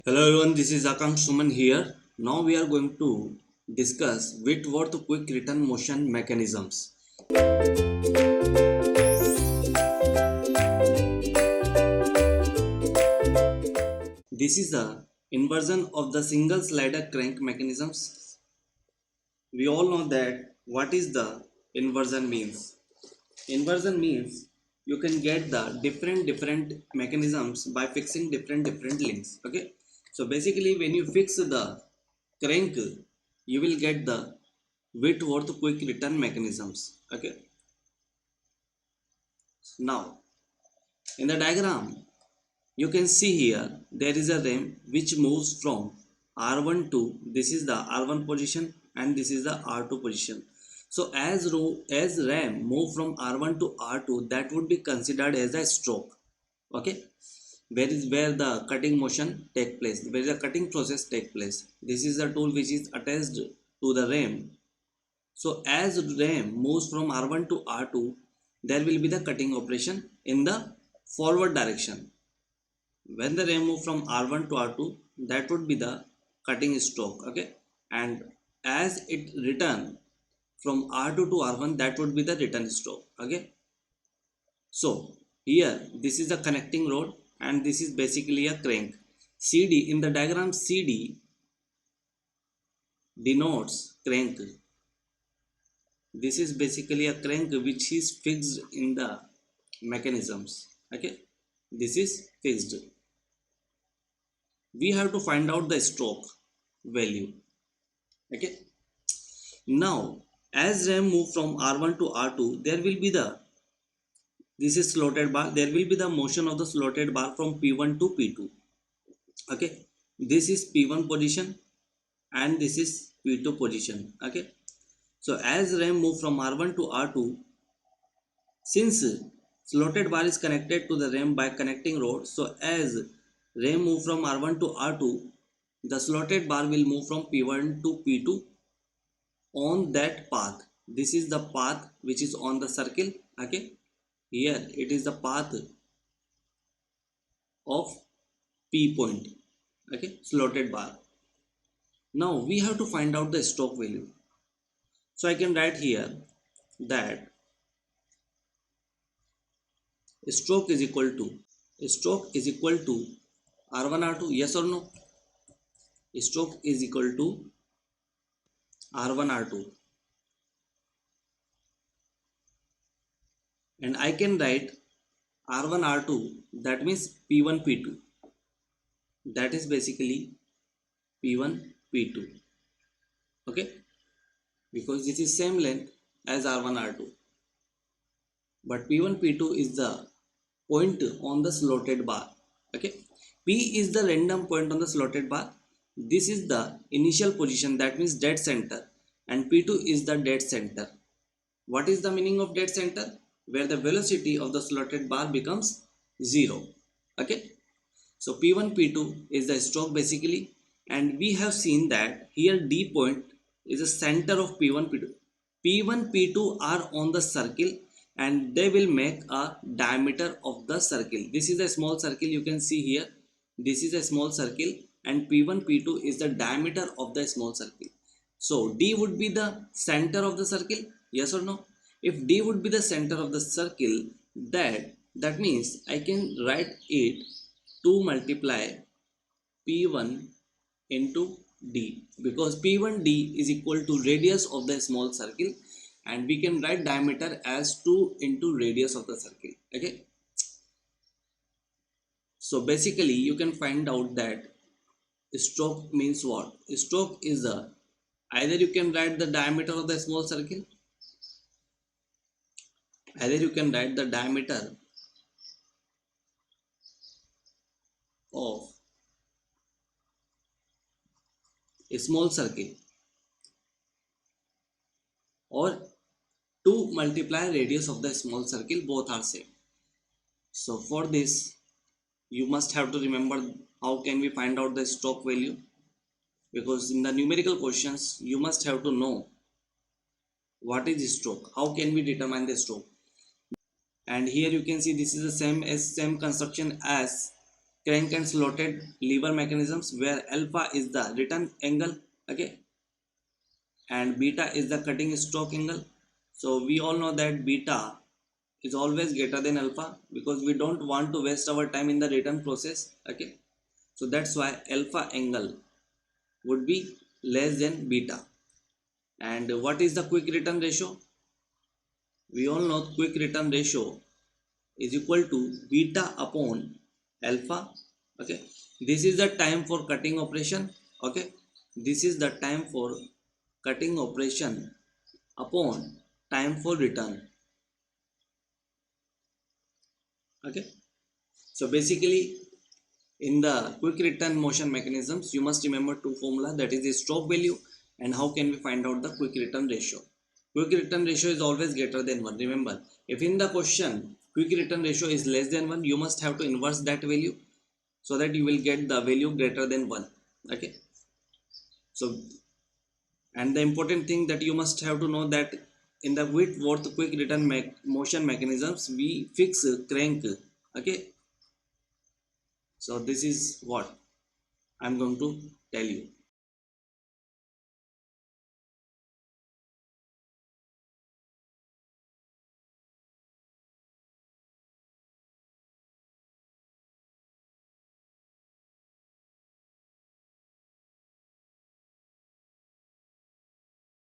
Hello everyone, this is Akansh Suman here. Now we are going to discuss Whitworth quick return motion mechanisms. This is the inversion of the single slider crank mechanisms. We all know that what is the inversion means. Inversion means you can get the different mechanisms by fixing different links. Okay, so basically when you fix the crank, you will get the Whitworth quick return mechanisms. Okay, now in the diagram you can see here there is a ram which moves from R1 to, this is the R1 position and this is the R2 position. So as ram move from R1 to R2, that would be considered as a stroke. Okay, where the cutting motion take place, where the cutting process take place. This is the tool which is attached to the ram. So as ram moves from R1 to R2, there will be the cutting operation in the forward direction. When the ram move from R1 to R2, that would be the cutting stroke. Okay, and as it return from R2 to R1, that would be the return stroke. Okay, so here this is the connecting rod and this is basically a crank. CD in the diagram, CD denotes crank. This is basically a crank which is fixed in the mechanisms. Okay, this is fixed. We have to find out the stroke value. Okay, now as ram move from R1 to R2, there will be the, this is slotted bar, there will be the motion of the slotted bar from P1 to P2. Okay, this is P1 position and this is P2 position. Okay, so as ram move from R1 to R2, since slotted bar is connected to the ram by connecting rod, so as ram move from R1 to R2, the slotted bar will move from P1 to P2 on that path. This is the path which is on the circle. Okay, here it is the path of P point. Okay, slotted bar. Now we have to find out the stroke value. So I can write here that stroke is equal to R1 R2. Yes or no? Stroke is equal to R1 R2, and I can write R1 R2, that means P1 P2, that is basically P1 P2. Okay, because this is same length as R1 R2, but P1 P2 is the point on the slotted bar. Okay, P is the random point on the slotted bar. This is the initial position, that means dead center, and P2 is the dead center. What is the meaning of dead center? Where the velocity of the slotted bar becomes 0. Okay, so P1 P2 is the stroke basically, and we have seen that here D point is the center of P1 P2. P1 P2 are on the circle and they will make a diameter of the circle. This is a small circle, you can see here. This is a small circle and P1 P2 is the diameter of the small circle. So D would be the center of the circle. Yes or no? If D would be the center of the circle, that means I can write it to multiply P1 into D, because P1D is equal to radius of the small circle, and we can write diameter as 2 into radius of the circle. Okay, so basically you can find out that stroke means what. Stroke is the, either you can write the diameter of the small circle, either you can write the diameter of a small circle, or to multiply radius of the small circle, both are same. So for this you must have to remember how can we find out the stroke value, because in the numerical questions you must have to know what is stroke, how can we determine the stroke. And here you can see this is the same construction as crank and slotted lever mechanisms, where alpha is the return angle, okay, and beta is the cutting stroke angle. So we all know that beta is always greater than alpha, because we don't want to waste our time in the return process, okay. So that's why alpha angle would be less than beta. And what is the quick return ratio? We all know quick return ratio is equal to beta upon alpha, okay. This is the time for cutting operation, okay. This is the time for cutting operation upon time for return, okay. So basically, in the quick return motion mechanisms, you must remember two formula, that is the stroke value and how can we find out the quick return ratio. Quick return ratio is always greater than 1. Remember, if in the question quick return ratio is less than 1, you must have to inverse that value so that you will get the value greater than 1, okay. So, and the important thing that you must have to know that in the Whitworth quick return motion mechanisms, we fix crank, okay. So this is what I'm going to tell you.